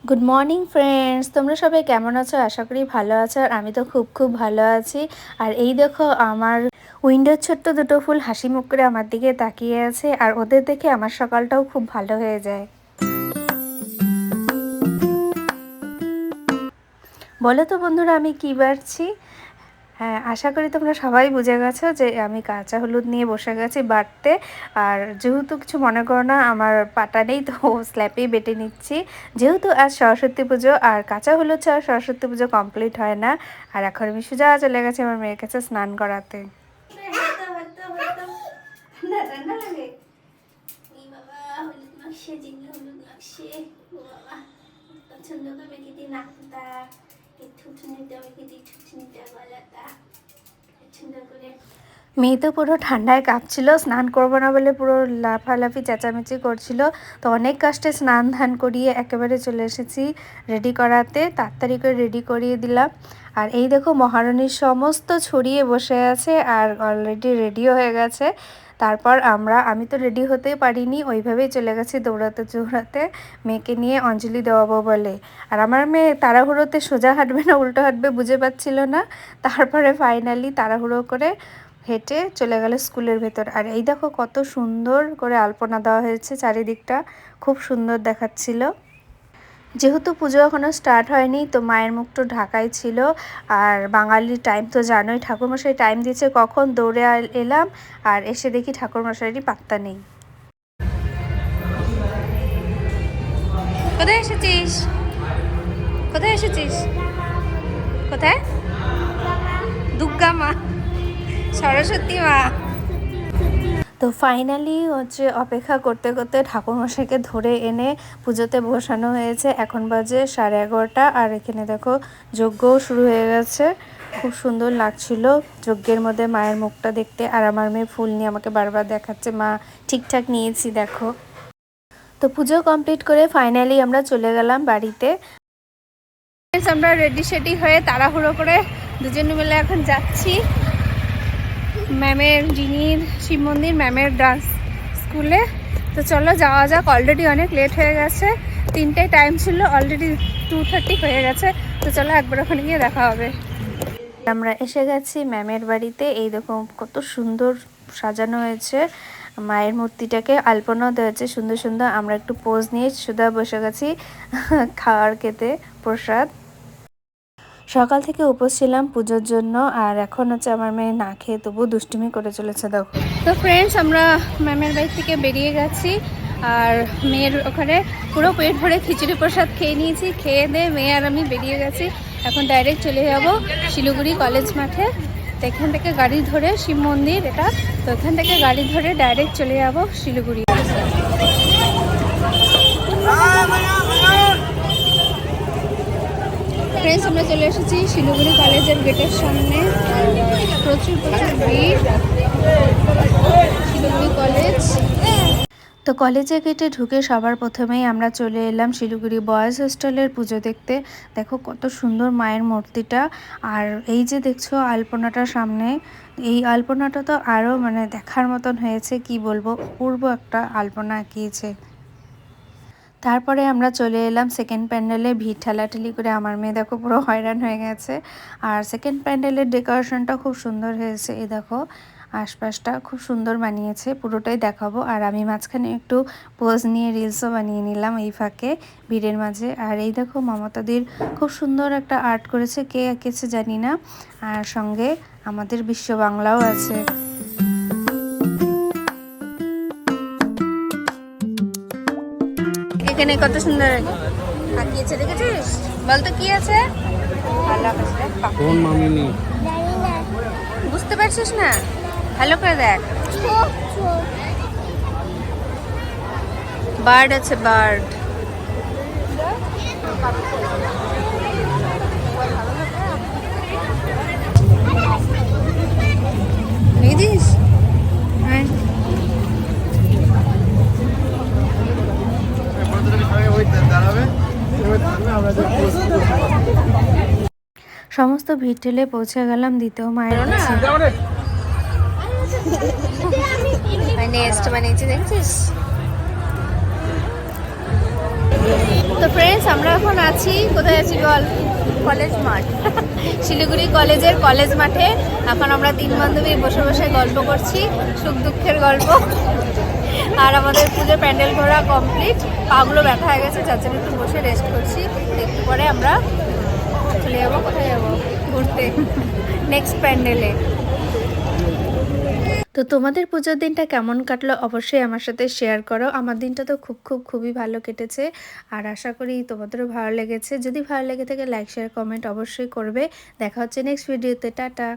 Good morning friends, তোমরা সবাই কেমন আছো? আশা করি ভালো আছো। আর আমি তো খুব ভালো আছি। আর এই দেখো আমার উইন্ডোর ছোট্ট দুটো ফুল হাসি মুখ করে আমার দিকে তাকিয়ে আছে, আর ওদের দেখে আমার সকালটাও খুব ভালো হয়ে যায়। বলো তো বন্ধুরা, আমি কি বাড়ছি? হ্যাঁ, আশা করি তোমরা সবাই বুঝে গেছো যে আমি কাঁচা হলুদ নিয়ে বসে গেছি বাটতে। আর যেহেতু কিছু মনে করো না, আমার পাটা নেই, তো স্ল্যাপেই বেটে নিচ্ছি। যেহেতু আজ সরস্বতী পুজো, আর কাঁচা হলুদ ছাড়া সরস্বতী পুজো কমপ্লিট হয় না। আর এখন আমি সোজা চলে গেছি আমার মেয়ের কাছে স্নান করাতে। মেয়ে তো পুরো ঠান্ডায় কাঁপছিল, স্নান করবো না বলে পুরো লাফালাফি চেঁচামেচি করছিল। তো অনেক কষ্টে স্নান ধান করিয়ে একেবারে চলে এসেছি রেডি করাতে। তাড়াতাড়ি করে রেডি করিয়ে দিলাম। আর এই দেখো মহারানীর সমস্ত ছড়িয়ে বসে আছে আর অলরেডি রেডিও হয়ে গেছে। তারপর আমি তো রেডি হতেই পারিনি, ওইভাবেই চলে গেছি দৌড়াতে দৌড়াতে মেয়েকে নিয়ে অঞ্জলি দেওয়াবো বলে। আর আমার মেয়ে তাড়াহুড়োতে সোজা হাঁটবে না উল্টো হাঁটবে বুঝে পাচ্ছিল না। তারপরে ফাইনালি তাড়াহুড়ো করে হেঁটে চলে গেল স্কুলের ভেতর। আর এই দেখো কত সুন্দর করে আলপনা দেওয়া হয়েছে, চারিদিকটা খুব সুন্দর দেখাচ্ছিল। যেহেতু পুজো এখনও স্টার্ট হয়নি, তো মায়ের মুখটা ঢাকাই ছিল। আর বাঙালির টাইম তো জানোই, ঠাকুরমশাই টাইম দিয়েছে কখন, দৌড়ে এলাম। আর এসে দেখি ঠাকুরমশাইয়েরই পাত্তা নেই। কোথায় এসেছিস? কোথায় এসেছিস? কোথায়? দুর্গা মা, সরস্বতী মা। তো ফাইনালি অপেক্ষা করতে করতে ঠাকুরমশাইকে ধরে এনে পুজোতে বসানো হয়েছে। এখন বাজে 11:30। আর এখানে দেখো যজ্ঞও শুরু হয়ে গেছে। খুব সুন্দর লাগছিল যজ্ঞের মধ্যে মায়ের মুখটা দেখতে। আর আমার মেয়ে ফুল নিয়ে আমাকে বারবার দেখাচ্ছে, মা ঠিকঠাক নিয়েছি দেখো। তো পুজো কমপ্লিট করে ফাইনালি আমরা চলে গেলাম বাড়িতে। আমরা রেডি সেডি হয়ে তাড়াহুড়ো করে দুজনে মিলে এখন যাচ্ছি ম্যামের, জিনির শিব মন্দির ম্যামের ডান্স স্কুলে। তো চলো যাওয়া যাক। অলরেডি অনেক লেট হয়ে গেছে, 3টায় টাইম ছিল, অলরেডি 2:30 হয়ে গেছে। তো চলো একবার ওখানে গিয়ে দেখা হবে। আমরা এসে গেছি ম্যামের বাড়িতে। এই দেখো কত সুন্দর সাজানো হয়েছে মায়ের মূর্তিটাকে, আলপনাও দেওয়া হয়েছে সুন্দর সুন্দর। আমরা একটু পোজ নিয়ে সুধা বসে গেছি খাওয়ার খেতে প্রসাদ। সকাল থেকে উপোস ছিলাম পুজোর জন্য। আর এখন আমার মেয়ে না খেয়ে তবু দুষ্টুমি করে চলেছে দেখো। তো ফ্রেন্ডস, আমরা ম্যামের বাড়ি থেকে বেরিয়ে গেছি। আর মেয়ের ওখানে পুরো পেট ভরে খিচুড়ি প্রসাদ খেয়ে নিয়েছি। খেয়ে দিয়ে মেয়ে আর আমি বেরিয়ে গেছি। এখন ডাইরেক্ট চলে যাব শিলিগুড়ি কলেজ মাঠে। তো এখান থেকে গাড়ি ধরে, শিব মন্দির এটা, তো এখান থেকে গাড়ি ধরে ডাইরেক্ট চলে যাব শিলিগুড়ি। ফ্রেন্ডস, আমরা চলে এসেছি শিলিগুড়ি কলেজের গেটের সামনে। প্রচুর ভিড় শিলিগুড়ি কলেজ। তো কলেজের গেটে ঢুকে সবার প্রথমেই আমরা চলে এলাম শিলিগুড়ি বয়েজ হোস্টেলের পুজো দেখতে। দেখো কত সুন্দর মায়ের মূর্তিটা। আর এই যে দেখছো আলপনাটার সামনে, এই আলপনাটা তো আরও দেখার মতন হয়েছে, কি বলবো, অপূর্ব একটা আলপনা আঁকিয়েছে। তারপরে আমরা চলে এলাম সেকেন্ড প্যান্ডেলে। ভিড় ঠেলাঠেলি করে আমার মেয়ে দেখো পুরো হয়রান হয়ে গেছে। আর সেকেন্ড প্যান্ডেলের ডেকোরেশনটা খুব সুন্দর হয়েছে। এই দেখো আশপাশটা খুব সুন্দর বানিয়েছে, পুরোটাই দেখাবো। আর আমি মাঝখানে একটু পোজ নিয়ে রিলসও বানিয়ে নিলাম এই ফাঁকে ভিড়ের মাঝে। আর এই দেখো মমতাদির খুব সুন্দর একটা আর্ট করেছে, কে এঁকেছে জানি না। আর সঙ্গে আমাদের বিশ্ব বাংলাও আছে। এখানে কত সুন্দর আঁকিয়েছে, দেখেছিস? বলতো কি আছে? বুঝতে পারছিস না? ভালো করে দেখ। বার্ড আছে, বার্ড। দেখেছিস? হ্যাঁ, সমস্ত ভিড় ঠেলে পৌঁছে গেলাম দ্বিতীয় মায়ের কাছে। নেস্ট বানিয়েছি, দেখছিস? তো ফ্রেন্ডস আমরা এখন আছি, কোথায় আছি বল? কলেজ মাঠ। শিলিগুড়ি কলেজের কলেজ মাঠে এখন আমরা 3 বান্ধবী বসে বসে গল্প করছি, সুখ দুঃখের গল্প। আর আমাদের পুজো প্যান্ডেল ঘোরা কমপ্লিট, পাগুলো ব্যথা হয়ে গেছে, যার জন্য একটু বসে রেস্ট করছি। একটু পরে আমরা চলে যাবো, কোথায় যাবো? ঘুরতে, নেক্সট প্যান্ডেলে। তো তোমাদের পুজোর দিনটা কেমন কাটলো অবশ্যই আমার সাথে শেয়ার করো। আমার দিনটা তো খুবই ভালো কেটেছে, আর আশা করি তোমাদেরও ভালো লেগেছে। যদি ভালো লেগে থাকে লাইক শেয়ার কমেন্ট অবশ্যই করবে। দেখা হচ্ছে নেক্সট ভিডিওতে। টাটা।